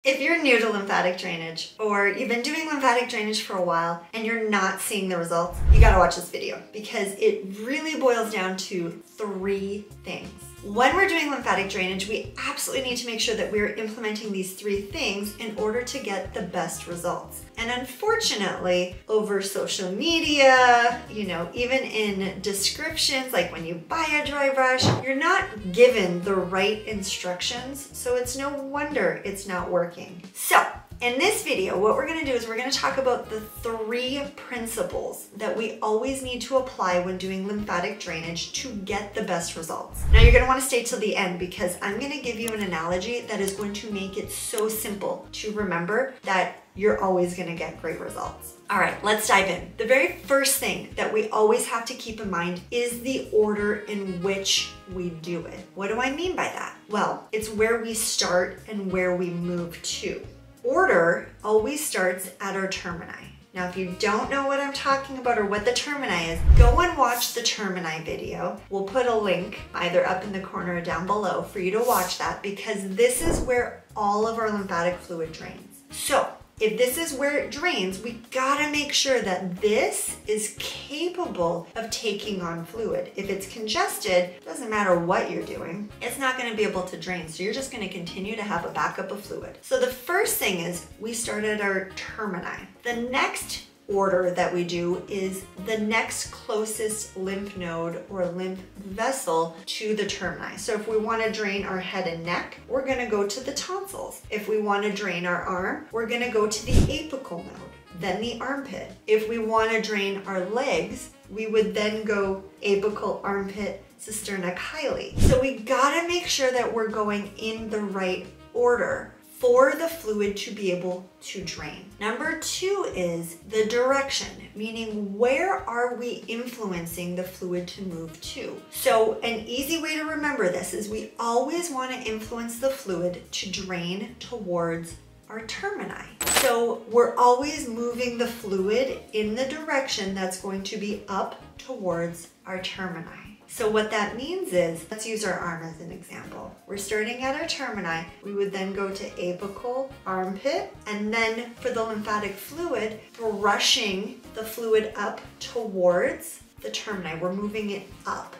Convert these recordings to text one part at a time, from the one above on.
If you're new to lymphatic drainage, or you've been doing lymphatic drainage for a while and you're not seeing the results, you gotta watch this video because it really boils down to 3 things. When we're doing lymphatic drainage, we absolutely need to make sure that we're implementing these 3 things in order to get the best results. And unfortunately, over social media, even in descriptions, like when you buy a dry brush, you're not given the right instructions, so it's no wonder it's not working. So, in this video, what we're gonna do is we're gonna talk about the 3 principles that we always need to apply when doing lymphatic drainage to get the best results. Now you're gonna wanna stay till the end because I'm gonna give you an analogy that is going to make it so simple to remember that you're always gonna get great results. All right, let's dive in. The very first thing that we always have to keep in mind is the order in which we do it. What do I mean by that? Well, it's where we start and where we move to. Order always starts at our termini. Now, if you don't know what I'm talking about or what the termini is, go and watch the termini video. We'll put a link either up in the corner or down below for you to watch that because this is where all of our lymphatic fluid drains. So, if this is where it drains, we gotta make sure that this is capable of taking on fluid. If it's congested, it doesn't matter what you're doing, it's not gonna be able to drain. So you're just gonna continue to have a backup of fluid. So the first thing is we start at our termini. The next order that we do is the next closest lymph node or lymph vessel to the termini. So if we want to drain our head and neck, we're going to go to the tonsils. If we want to drain our arm, we're going to go to the apical node, then the armpit. If we want to drain our legs, we would then go apical, armpit, cisterna chyli. So we got to make sure that we're going in the right order for the fluid to be able to drain. Number 2 is the direction, meaning where are we influencing the fluid to move to? So an easy way to remember this is we always want to influence the fluid to drain towards our termini. So we're always moving the fluid in the direction that's going to be up towards our termini. So what that means is, let's use our arm as an example. We're starting at our termini. We would then go to apical, armpit, and then for the lymphatic fluid, brushing the fluid up towards the termini. We're moving it up.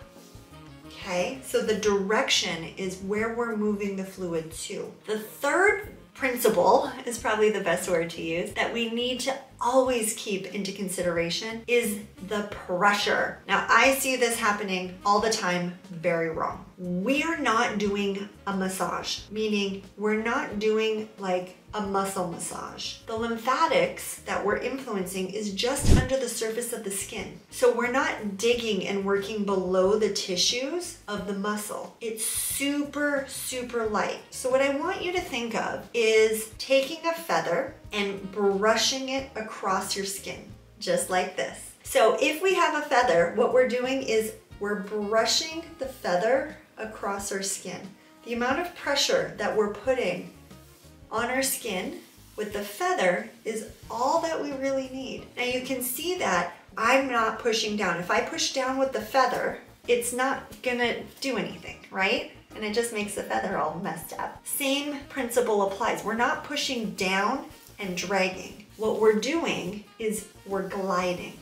Okay, so the direction is where we're moving the fluid to. The third principle is probably the best word to use that we need to always keep into consideration is the pressure. Now, I see this happening all the time very wrong. We are not doing a massage, meaning we're not doing like a muscle massage. The lymphatics that we're influencing is just under the surface of the skin. So we're not digging and working below the tissues of the muscle. It's super, super light. So what I want you to think of is taking a feather and brushing it across your skin, just like this. So if we have a feather, what we're doing is we're brushing the feather across our skin. The amount of pressure that we're putting on our skin with the feather is all that we really need. Now you can see that I'm not pushing down. If I push down with the feather, it's not gonna do anything, right? And it just makes the feather all messed up. Same principle applies. We're not pushing down and dragging. What we're doing is we're gliding.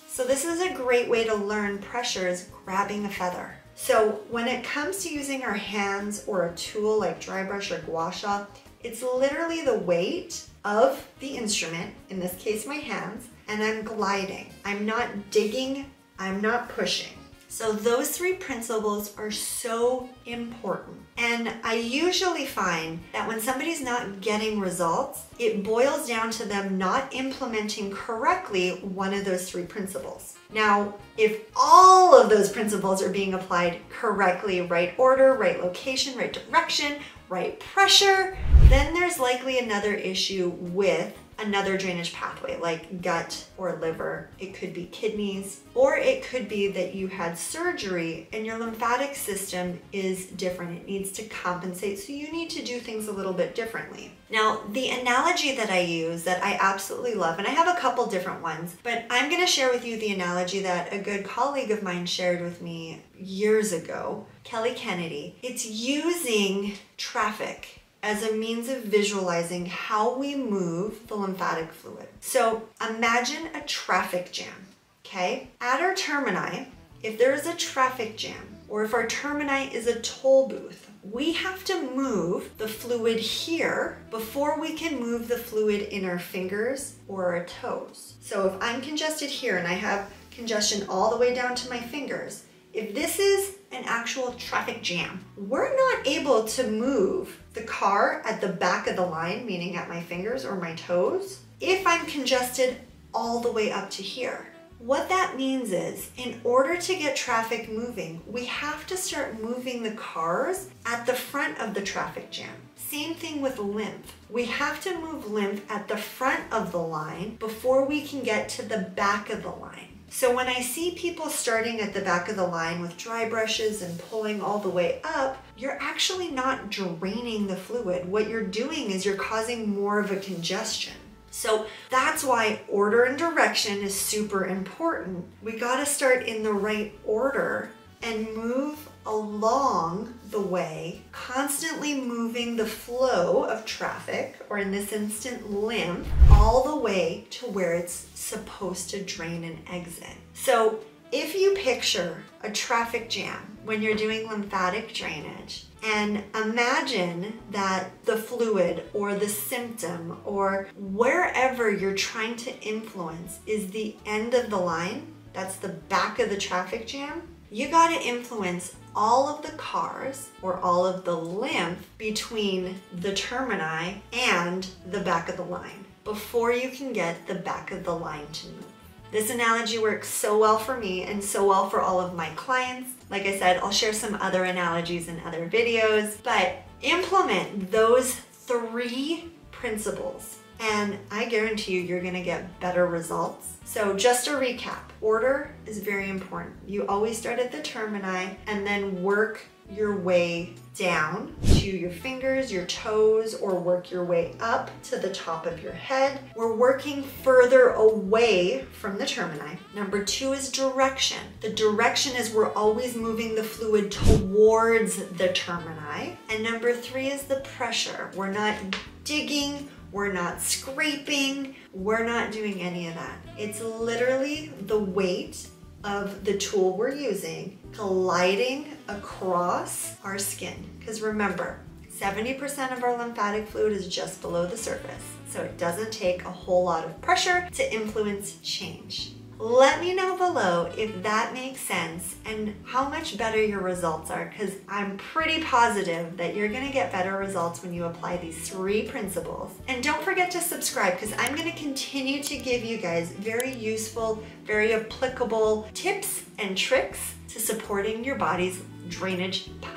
So this is a great way to learn pressure is grabbing a feather. So when it comes to using our hands or a tool like dry brush or gua sha, it's literally the weight of the instrument, in this case my hands, and I'm gliding. I'm not digging, I'm not pushing. So those 3 principles are so important. And I usually find that when somebody's not getting results, it boils down to them not implementing correctly one of those 3 principles. Now, if all of those principles are being applied correctly, right order, right location, right direction, right pressure, then there's likely another issue with another drainage pathway like gut or liver. It could be kidneys, or it could be that you had surgery and your lymphatic system is different. It needs to compensate, so you need to do things a little bit differently. Now, the analogy that I use that I absolutely love, and I have a couple different ones, but I'm gonna share with you the analogy that a good colleague of mine shared with me years ago, Kelly Kennedy. It's using traffic as a means of visualizing how we move the lymphatic fluid. So imagine a traffic jam, okay? At our termini, if there is a traffic jam, or if our termini is a toll booth, we have to move the fluid here before we can move the fluid in our fingers or our toes. So if I'm congested here and I have congestion all the way down to my fingers, if this is an actual traffic jam, we're not able to move the car at the back of the line, meaning at my fingers or my toes, if I'm congested all the way up to here. What that means is, in order to get traffic moving, we have to start moving the cars at the front of the traffic jam. Same thing with lymph. We have to move lymph at the front of the line before we can get to the back of the line. So when I see people starting at the back of the line with dry brushes and pulling all the way up, you're actually not draining the fluid. What you're doing is you're causing more of a congestion. So that's why order and direction is super important. We gotta start in the right order and move along the way, constantly moving the flow of traffic, or in this instant, lymph, all the way to where it's supposed to drain and exit. So if you picture a traffic jam when you're doing lymphatic drainage, and imagine that the fluid or the symptom or wherever you're trying to influence is the end of the line, that's the back of the traffic jam, you got to influence all of the cars or all of the lymph between the termini and the back of the line before you can get the back of the line to move. This analogy works so well for me and so well for all of my clients. Like I said, I'll share some other analogies in other videos, but implement those 3 principles and I guarantee you're gonna get better results. So just a recap, order is very important. You always start at the termini and then work your way down to your fingers, your toes, or work your way up to the top of your head. We're working further away from the termini. Number 2 is direction. The direction is we're always moving the fluid towards the termini. And number 3 is the pressure. We're not digging, we're not scraping, we're not doing any of that. It's literally the weight of the tool we're using gliding across our skin. Because remember, 70% of our lymphatic fluid is just below the surface, so it doesn't take a whole lot of pressure to influence change. Let me know below if that makes sense and how much better your results are, because I'm pretty positive that you're gonna get better results when you apply these 3 principles. And don't forget to subscribe, because I'm gonna continue to give you guys very useful, very applicable tips and tricks to supporting your body's drainage path.